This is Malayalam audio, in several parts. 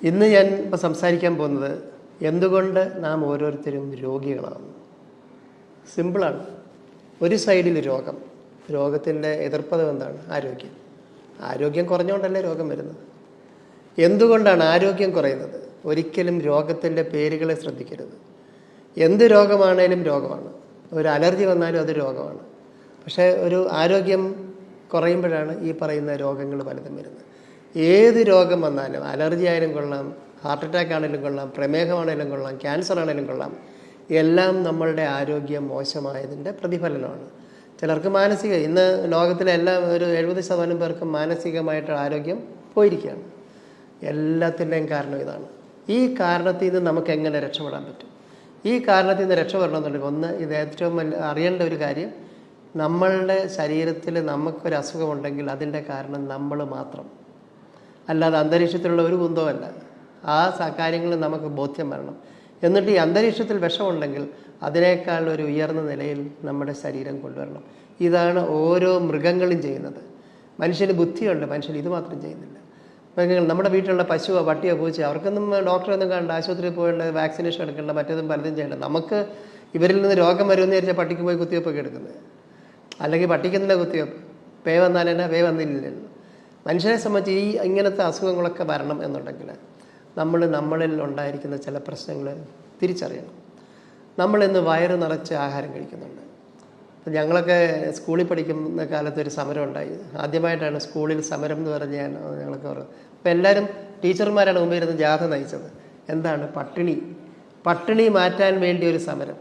ഇന്ന് ഞാൻ ഇപ്പോൾ സംസാരിക്കാൻ പോകുന്നത് എന്തുകൊണ്ട് നാം ഓരോരുത്തരും രോഗികളാണ്. സിമ്പിളാണ്. ഒരു സൈഡിൽ രോഗത്തിൻ്റെ എതിർപ്പതം എന്താണ്? ആരോഗ്യം കുറഞ്ഞുകൊണ്ടല്ലേ രോഗം വരുന്നത്. എന്തുകൊണ്ടാണ് ആരോഗ്യം കുറയുന്നത്? ഒരിക്കലും രോഗത്തിൻ്റെ പേരുകളെ ശ്രദ്ധിക്കരുത്. എന്ത് രോഗമാണേലും രോഗമാണ്. ഒരു അലർജി വന്നാലും അത് രോഗമാണ്. പക്ഷേ ഒരു ആരോഗ്യം കുറയുമ്പോഴാണ് ഈ പറയുന്ന രോഗങ്ങൾ പലതും വരുന്നത്. ഏത് രോഗം വന്നാലും, അലർജി ആയാലും കൊള്ളാം, ഹാർട്ട് അറ്റാക്ക് ആണെങ്കിലും കൊള്ളാം, പ്രമേഹമാണെങ്കിലും കൊള്ളാം, ക്യാൻസർ ആണെങ്കിലും കൊള്ളാം, എല്ലാം നമ്മളുടെ ആരോഗ്യം മോശമായതിൻ്റെ പ്രതിഫലനമാണ്. ചിലർക്ക് ഇന്ന് ലോകത്തിലെ ഒരു 70% പേർക്കും മാനസികമായിട്ട് ആരോഗ്യം പോയിരിക്കുകയാണ്. എല്ലാത്തിൻ്റെയും കാരണം ഇതാണ്. ഈ കാരണത്തിൽ നിന്ന് നമുക്ക് എങ്ങനെ രക്ഷപ്പെടാൻ പറ്റും? ഈ കാരണത്തിൽ നിന്ന് രക്ഷപ്പെടണമെന്നുണ്ടെങ്കിൽ ഇത് ഏറ്റവും അറിയേണ്ട ഒരു കാര്യം, നമ്മളുടെ ശരീരത്തിൽ നമുക്കൊരു അസുഖമുണ്ടെങ്കിൽ അതിൻ്റെ കാരണം നമ്മൾ മാത്രം, അല്ലാതെ അന്തരീക്ഷത്തിലുള്ള ഒരു കുന്തവുമല്ല. ആ കാര്യങ്ങൾ നമുക്ക് ബോധ്യം വരണം. എന്നിട്ട് ഈ അന്തരീക്ഷത്തിൽ വിഷമുണ്ടെങ്കിൽ അതിനേക്കാൾ ഒരു ഉയർന്ന നിലയിൽ നമ്മുടെ ശരീരം കൊണ്ടുവരണം. ഇതാണ് ഓരോ മൃഗങ്ങളും ചെയ്യുന്നത്. മനുഷ്യന് ബുദ്ധിയുണ്ട്, മനുഷ്യൻ ഇത് മാത്രം ചെയ്യുന്നില്ല. നമ്മുടെ വീട്ടിലുള്ള പശുവോ പട്ടിയോ പൂച്ചയോ അവർക്കൊന്നും ഡോക്ടറൊന്നും കണ്ട ആശുപത്രിയിൽ പോകേണ്ട, വാക്സിനേഷൻ എടുക്കേണ്ട, മറ്റേതും പലതും ചെയ്യേണ്ട. നമുക്ക് ഇവരിൽ നിന്ന് രോഗം വരുമെന്ന് വിചാരിച്ചാൽ പട്ടിക്ക് പോയി കുത്തിവെപ്പൊക്കെ എടുക്കുന്നത്, അല്ലെങ്കിൽ പട്ടിക്കെന്നില്ല കുത്തിവെപ്പ്. വന്നാലെന്നാ വന്നില്ലല്ലോ. മനുഷ്യനെ സംബന്ധിച്ച് ഇങ്ങനത്തെ അസുഖങ്ങളൊക്കെ വരണം എന്നുണ്ടെങ്കിൽ നമ്മളിൽ ഉണ്ടായിരിക്കുന്ന ചില പ്രശ്നങ്ങൾ തിരിച്ചറിയണം. നമ്മളിന്ന് വയറ് നിറച്ച് ആഹാരം കഴിക്കുന്നുണ്ട്. അപ്പം ഞങ്ങളൊക്കെ സ്കൂളിൽ പഠിക്കുന്ന കാലത്ത് ഒരു സമരം ഉണ്ടായി. ആദ്യമായിട്ടാണ് സ്കൂളിൽ സമരം എന്ന് പറഞ്ഞ് ഞങ്ങൾക്ക് പറയുന്നത്. അപ്പം എല്ലാവരും ടീച്ചർമാരാണ് മുമ്പ് ഇരുന്ന് ജാഥ നയിച്ചത്. എന്താണ്? പട്ടിണി മാറ്റാൻ വേണ്ടി ഒരു സമരം.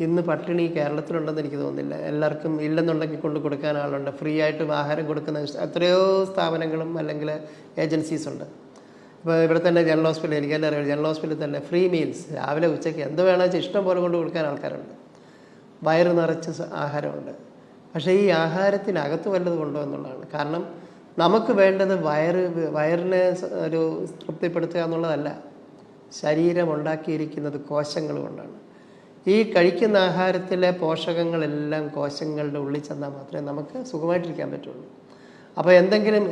ഇന്ന് പട്ടിണി കേരളത്തിലുണ്ടെന്ന് എനിക്ക് തോന്നുന്നില്ല. എല്ലാവർക്കും ഇല്ലെന്നുണ്ടെങ്കിൽ കൊടുക്കാൻ ആളുണ്ട്. ഫ്രീ ആയിട്ട് ആഹാരം കൊടുക്കുന്ന എത്രയോ സ്ഥാപനങ്ങളും അല്ലെങ്കിൽ ഏജൻസീസ് ഉണ്ട്. ഇപ്പോൾ ഇവിടെ തന്നെ ജനറൽ ഹോസ്പിറ്റൽ, എനിക്കെല്ലാം അറിയാം, ജനറൽ ഹോസ്പിറ്റലിൽ തന്നെ ഫ്രീ മീൽസ്, രാവിലെ ഉച്ചയ്ക്ക് എന്ത് വേണമെന്ന് വെച്ചാൽ ഇഷ്ടം പോലെ കൊടുക്കാൻ ആൾക്കാരുണ്ട്. വയറ് നിറച്ച് ആഹാരമുണ്ട്. പക്ഷേ ഈ ആഹാരത്തിനകത്ത് വല്ലതും ഉണ്ടോ എന്നുള്ളതാണ്. കാരണം നമുക്ക് വേണ്ടത് വയറിനെ ഒരു തൃപ്തിപ്പെടുത്തുക എന്നുള്ളതല്ല, ശരീരം ഉണ്ടാക്കിയിരിക്കുന്നത് കോശങ്ങൾ കൊണ്ടാണ്. ഈ കഴിക്കുന്ന ആഹാരത്തിലെ പോഷകങ്ങളെല്ലാം കോശങ്ങളുടെ ഉള്ളിൽ ചെന്നാൽ മാത്രമേ നമുക്ക് സുഖമായിട്ടിരിക്കാൻ പറ്റുള്ളൂ. അപ്പോൾ എന്തെങ്കിലും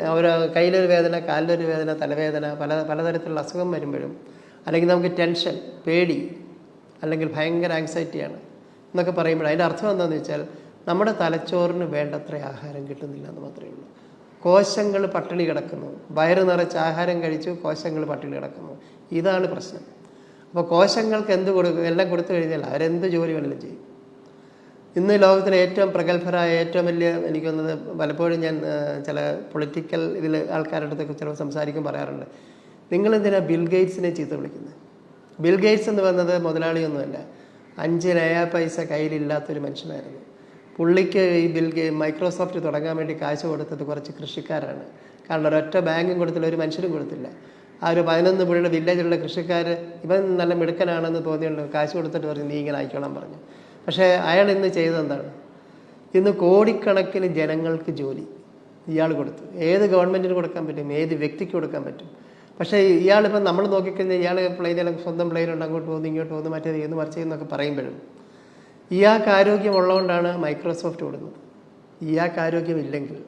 കയ്യിലൊരു വേദന, കാലിലൊരു വേദന, തലവേദന, പലതരത്തിലുള്ള അസുഖം വരുമ്പോഴും, അല്ലെങ്കിൽ നമുക്ക് ടെൻഷൻ, പേടി, അല്ലെങ്കിൽ ഭയങ്കര ആങ്സൈറ്റിയാണ് എന്നൊക്കെ പറയുമ്പോൾ അതിൻ്റെ അർത്ഥം എന്താണെന്ന് വെച്ചാൽ നമ്മുടെ തലച്ചോറിന് വേണ്ടത്ര ആഹാരം കിട്ടുന്നില്ല എന്ന് മാത്രമേ ഉള്ളൂ. കോശങ്ങൾ പട്ടിണി കിടക്കുന്നു. വയറ് നിറച്ച് ആഹാരം കഴിച്ചു, കോശങ്ങൾ പട്ടിണി കിടക്കുന്നു. ഇതാണ് പ്രശ്നം. അപ്പോൾ കോശങ്ങൾക്ക് എല്ലാം കൊടുത്തു കഴിഞ്ഞാൽ അവരെന്ത് ജോലി വേണമെങ്കിലും ചെയ്യും. ഇന്ന് ലോകത്തിലെ ഏറ്റവും പ്രഗത്ഭരായ, ഏറ്റവും വലിയ, എനിക്ക് തോന്നുന്നത് പലപ്പോഴും ഞാൻ ചില പൊളിറ്റിക്കൽ ആൾക്കാരുടെ അടുത്തൊക്കെ ചിലപ്പോൾ സംസാരിക്കും പറയാറുണ്ട്, നിങ്ങളെന്തിനാ ബിൽ ഗേറ്റ്സിനെ ചീത്ത വിളിക്കുന്നത്? ബിൽ ഗേറ്റ്സ് എന്ന് പറയുന്നത് മുതലാളിയൊന്നുമല്ല, 5 നയാ പൈസ കയ്യിലില്ലാത്തൊരു മനുഷ്യനായിരുന്നു. പുള്ളിക്ക് ഈ മൈക്രോസോഫ്റ്റ് തുടങ്ങാൻ വേണ്ടി കാശ് കൊടുത്തത് കുറച്ച് കൃഷിക്കാരാണ്. കാരണം ഒരൊറ്റ ബാങ്കും കൊടുത്തില്ല, ഒരു മനുഷ്യരും കൊടുത്തില്ല. ആ ഒരു 11 പുള്ളിയുടെ വില്ലേജിലുള്ള കൃഷിക്കാർ ഇവൻ നല്ല മിടുക്കനാണെന്ന് തോന്നിയുണ്ട്, കാശ് കൊടുത്തിട്ട് പറഞ്ഞു നീ ഇങ്ങനെ ആയിക്കോളാൻ പറഞ്ഞു. പക്ഷേ അയാൾ ഇന്ന് ചെയ്തതെന്താണ്? ഇന്ന് കോടിക്കണക്കിന് ജനങ്ങൾക്ക് ജോലി ഇയാൾ കൊടുത്തു. ഏത് ഗവൺമെൻറ്റിന് കൊടുക്കാൻ പറ്റും? ഏത് വ്യക്തിക്ക് കൊടുക്കാൻ പറ്റും? പക്ഷേ ഇയാളിപ്പം നമ്മൾ നോക്കിക്കഴിഞ്ഞാൽ ഇയാൾ സ്വന്തം പ്ലെയിനുണ്ട്, അങ്ങോട്ട് പോകുന്നു, ഇങ്ങോട്ട് പോകുന്നു, മറ്റേത് ചെയ്യുന്നു, മറിച്ച് ചെയ്യുന്നൊക്കെ പറയുമ്പോഴും ഇയാൾക്ക് ആരോഗ്യമുള്ളതുകൊണ്ടാണ് മൈക്രോസോഫ്റ്റ് കൊടുക്കുന്നത്. ഇയാൾക്ക് ആരോഗ്യമില്ലെങ്കിൽ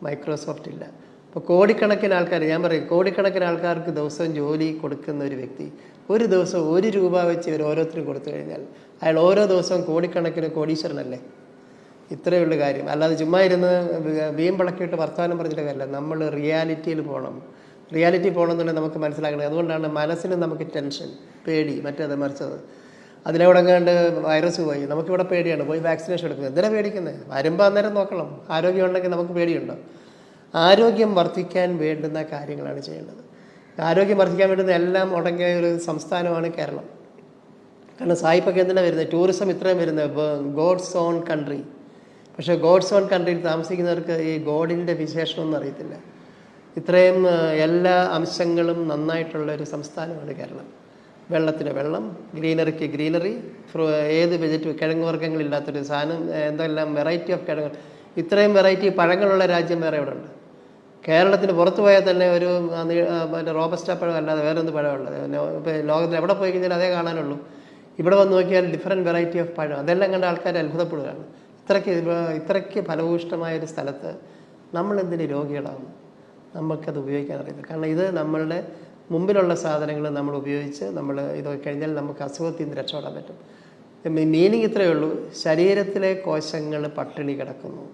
മൈക്രോസോഫ്റ്റ് ഇല്ല. അപ്പോൾ കോടിക്കണക്കിന് ആൾക്കാർ, ഞാൻ പറയും കോടിക്കണക്കിന് ആൾക്കാർക്ക് ദിവസവും ജോലി കൊടുക്കുന്ന ഒരു വ്യക്തി ഒരു ദിവസം 1 രൂപ വെച്ച് ഇവർ ഓരോരുത്തരും കൊടുത്തു കഴിഞ്ഞാൽ അയാൾ ഓരോ ദിവസവും കോടിക്കണക്കിന് കോടീശ്വരനല്ലേ? ഇത്രയേ ഉള്ളൂ കാര്യം. അല്ലാതെ ചുമ്മാ ഇരുന്ന് വീമ്പളക്കിയിട്ട് വർത്തമാനം പറഞ്ഞിട്ട് കാര്യമില്ല. നമ്മൾ റിയാലിറ്റിയിൽ പോകണം. റിയാലിറ്റി പോകണമെന്നുണ്ടെങ്കിൽ നമുക്ക് മനസ്സിലാക്കണം. അതുകൊണ്ടാണ് മനസ്സിന് നമുക്ക് ടെൻഷൻ, പേടി, മറ്റേത് മറിച്ചത്. അതിലൂടെങ്ങാണ്ട് വൈറസ് പോയി, നമുക്കിവിടെ പേടിയാണ്, പോയി വാക്സിനേഷൻ എടുക്കുന്നത്. എന്തിനാണ് പേടിക്കുന്നത്? വരുമ്പോൾ അന്നേരം നോക്കണം. ആരോഗ്യം ഉണ്ടെങ്കിൽ നമുക്ക് പേടിയുണ്ടോ? ആരോഗ്യം വർദ്ധിക്കാൻ വേണ്ടുന്ന കാര്യങ്ങളാണ് ചെയ്യേണ്ടത്. ആരോഗ്യം വർദ്ധിക്കാൻ വേണ്ടുന്ന എല്ലാം ഉടങ്ങിയ ഒരു സംസ്ഥാനമാണ് കേരളം. കാരണം സായിപ്പൊക്കെ എന്തിനാണ് വരുന്നത്? ടൂറിസം ഇത്രയും വരുന്നത് ഗോഡ്സ് ഓൺ കൺട്രി. പക്ഷേ ഗോഡ്സ് ഓൺ കൺട്രിയിൽ താമസിക്കുന്നവർക്ക് ഈ ഗോഡിൻ്റെ വിശേഷമൊന്നും അറിയത്തില്ല. ഇത്രയും എല്ലാ അംശങ്ങളും നന്നായിട്ടുള്ള ഒരു സംസ്ഥാനമാണ് കേരളം. വെള്ളത്തിന് വെള്ളം, ഗ്രീനറിക്ക് ഗ്രീനറി, ഏത് കിഴങ്ങ് വർഗ്ഗങ്ങളില്ലാത്തൊരു സാധനം, എന്തെല്ലാം വെറൈറ്റി ഓഫ് കിഴങ്ങ്, ഇത്രയും വെറൈറ്റി പഴങ്ങളുള്ള രാജ്യം വേറെ എവിടെ ഉണ്ട്? കേരളത്തിന് പുറത്ത് പോയാൽ തന്നെ ഒരു റോബസ്റ്റ പഴം അല്ലാതെ വേറെ എന്ത് പഴമുള്ളത്? ഇപ്പോൾ ലോകത്തിൽ എവിടെ പോയി കഴിഞ്ഞാൽ അതേ കാണാനുള്ളൂ. ഇവിടെ വന്ന് നോക്കിയാൽ ഡിഫറെൻറ്റ് വെറൈറ്റി ഓഫ് പഴം, അതെല്ലാം കണ്ട ആൾക്കാർ അത്ഭുതപ്പെടുകയാണ്. ഇത്രയ്ക്ക് ഫലഭൂഷ്ടമായൊരു സ്ഥലത്ത് നമ്മളെന്തിന് രോഗികളാകുന്നു? നമുക്കത് ഉപയോഗിക്കാൻ അറിയില്ല. കാരണം ഇത് നമ്മളുടെ മുമ്പിലുള്ള സാധനങ്ങൾ നമ്മൾ ഉപയോഗിച്ച് നമ്മൾ ഇതൊക്കെ കഴിഞ്ഞാൽ നമുക്ക് അസുഖത്തിൽ നിന്ന് രക്ഷപ്പെടാൻ പറ്റും. മീനിങ് ഇത്രയേ ഉള്ളൂ, ശരീരത്തിലെ കോശങ്ങൾ പട്ടിണി കിടക്കുന്നു,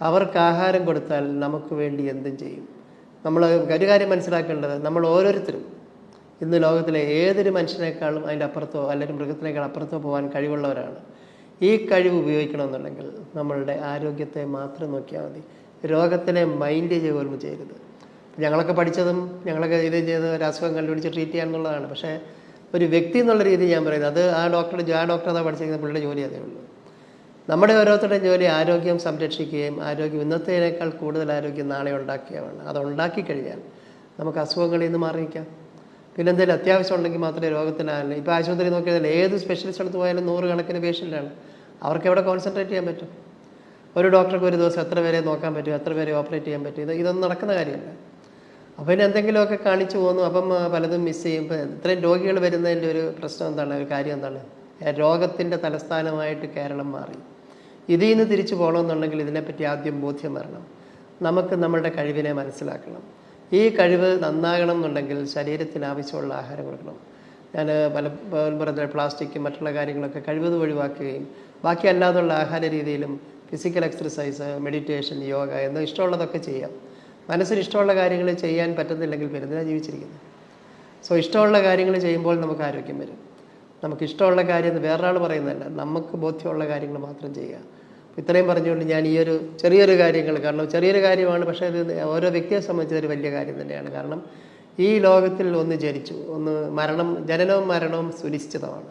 അവർക്ക് ആഹാരം കൊടുത്താൽ നമുക്ക് വേണ്ടി എന്തും ചെയ്യും. നമ്മൾ ഒരു കാര്യം മനസ്സിലാക്കേണ്ടത്, നമ്മൾ ഓരോരുത്തരും ഇന്ന് ലോകത്തിലെ ഏതൊരു മനുഷ്യനേക്കാളും അതിൻ്റെ അപ്പുറത്തോ അല്ലെങ്കിൽ മൃഗത്തിനേക്കാൾ അപ്പുറത്തോ പോകാൻ കഴിവുള്ളവരാണ്. ഈ കഴിവ് ഉപയോഗിക്കണമെന്നുണ്ടെങ്കിൽ നമ്മളുടെ ആരോഗ്യത്തെ മാത്രം നോക്കിയാൽ മതി, രോഗത്തിനെ മൈൻഡ് പോലും ചെയ്യരുത്. ഞങ്ങളൊക്കെ പഠിച്ചതും ഞങ്ങളൊക്കെ ഇത് ചെയ്ത് ഒരു അസുഖം കണ്ടുപിടിച്ച് ട്രീറ്റ് ചെയ്യാന്നുള്ളതാണ്. പക്ഷേ ഒരു വ്യക്തി എന്നുള്ള രീതി ഞാൻ പറയുന്നത്, അത് ആ ഡോക്ടർ അതാ പഠിച്ചിരിക്കുന്ന പുള്ളിയുടെ ജോലി അതേ ഉള്ളൂ. നമ്മുടെ ഓരോരുത്തരുടെയും ജോലി ആരോഗ്യം സംരക്ഷിക്കുകയും ആരോഗ്യം ഇന്നത്തേനേക്കാൾ കൂടുതൽ ആരോഗ്യം നാളെ ഉണ്ടാക്കുകയാണ്. അത് ഉണ്ടാക്കി കഴിഞ്ഞാൽ നമുക്ക് അസുഖങ്ങളിൽ നിന്ന് മാറിയിരിക്കാം. പിന്നെ എന്തെങ്കിലും അത്യാവശ്യം ഉണ്ടെങ്കിൽ മാത്രമേ രോഗത്തിനായാലും, ഇപ്പോൾ ആശുപത്രി നോക്കിയാൽ ഏത് സ്പെഷ്യലിസ്റ്റ് അടുത്ത് പോയാലും 100 കണക്കിന് പേഷ്യൻ്റാണ്. അവർക്ക് എവിടെ കോൺസെൻട്രേറ്റ് ചെയ്യാൻ പറ്റും? ഒരു ഡോക്ടർക്ക് ഒരു ദിവസം എത്ര പേരെ നോക്കാൻ പറ്റും, എത്ര പേരെ ഓപ്പറേറ്റ് ചെയ്യാൻ പറ്റും? ഇതൊന്നും നടക്കുന്ന കാര്യമല്ല. അപ്പോൾ പിന്നെ എന്തെങ്കിലുമൊക്കെ കാണിച്ചു പോകുന്നു, അപ്പം പലതും മിസ് ചെയ്യും. ഇപ്പം ഇത്രയും രോഗികൾ വരുന്നതിൻ്റെ ഒരു പ്രശ്നം എന്താണ്, ഒരു കാര്യം എന്താണ്? രോഗത്തിൻ്റെ തലസ്ഥാനമായിട്ട് കേരളം മാറി. ഇതിൽ നിന്ന് തിരിച്ചു പോകണമെന്നുണ്ടെങ്കിൽ ഇതിനെപ്പറ്റി ആദ്യം ബോധ്യം വരണം. നമുക്ക് നമ്മളുടെ കഴിവിനെ മനസ്സിലാക്കണം. ഈ കഴിവ് നന്നാകണം എന്നുണ്ടെങ്കിൽ ശരീരത്തിന് ആവശ്യമുള്ള ആഹാരം കൊടുക്കണം. ഞാൻ പറഞ്ഞ പ്ലാസ്റ്റിക്കും മറ്റുള്ള കാര്യങ്ങളൊക്കെ കഴിവത് ഒഴിവാക്കുകയും ബാക്കി അല്ലാതുള്ള ആഹാര രീതിയിലും ഫിസിക്കൽ എക്സർസൈസ്, മെഡിറ്റേഷൻ, യോഗ എന്ന് ഇഷ്ടമുള്ളതൊക്കെ ചെയ്യാം. മനസ്സിന് ഇഷ്ടമുള്ള കാര്യങ്ങൾ ചെയ്യാൻ പറ്റുന്നില്ലെങ്കിൽ പിന്നെ എന്തിനാണ് ജീവിച്ചിരിക്കുന്നത്? സോ ഇഷ്ടമുള്ള കാര്യങ്ങൾ ചെയ്യുമ്പോൾ നമുക്ക് ആരോഗ്യം വരും. നമുക്ക് ഇഷ്ടമുള്ള കാര്യം വേറൊരാൾ പറയുന്നതല്ല, നമുക്ക് ബോധ്യമുള്ള കാര്യങ്ങൾ മാത്രം ചെയ്യുക. ഇത്രയും പറഞ്ഞുകൊണ്ട് ഞാൻ ഈ ഒരു ചെറിയൊരു കാര്യങ്ങൾ, കാരണം ചെറിയൊരു കാര്യമാണ്, പക്ഷേ ഇത് ഓരോ വ്യക്തിയെ സംബന്ധിച്ച് ഒരു വലിയ കാര്യം തന്നെയാണ്. കാരണം ഈ ലോകത്തിൽ ഒന്ന് ജനിച്ചു, ജനനവും മരണവും സുനിശ്ചിതമാണ്.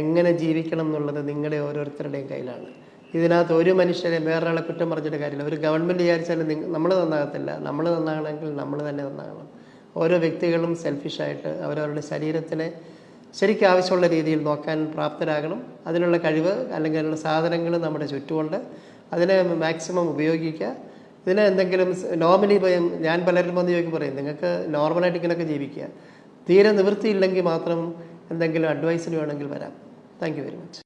എങ്ങനെ ജീവിക്കണം എന്നുള്ളത് നിങ്ങളുടെ ഓരോരുത്തരുടെയും കയ്യിലാണ്. ഇതിനകത്ത് ഒരു മനുഷ്യരെ വേറൊരാളെ കുറ്റം പറഞ്ഞിട്ട് കാര്യമില്ല. ഒരു ഗവൺമെൻറ് വിചാരിച്ചാലും നമ്മൾ നന്നാകത്തില്ല. നമ്മൾ നന്നാകണമെങ്കിൽ നമ്മൾ തന്നെ നന്നാകണം. ഓരോ വ്യക്തികളും സെൽഫിഷായിട്ട് അവരവരുടെ ശരീരത്തിനെ ശരിക്കും ആവശ്യമുള്ള രീതിയിൽ നോക്കാൻ പ്രാപ്തരാകണം. അതിനുള്ള കഴിവ് അല്ലെങ്കിൽ അതിനുള്ള സാധനങ്ങൾ നമ്മുടെ ചുറ്റുമുണ്ട്, അതിനെ മാക്സിമം ഉപയോഗിക്കുക. ഇതിന് എന്തെങ്കിലും നോർമലി ഞാൻ പലരും വന്ന് ചോദിക്കും, പറയും നിങ്ങൾക്ക് നോർമലായിട്ട് ഇങ്ങനെയൊക്കെ ജീവിക്കുക, തീരെ നിവൃത്തിയില്ലെങ്കിൽ മാത്രം എന്തെങ്കിലും അഡ്വൈസിന് വേണമെങ്കിൽ വരാം. Thank you very much.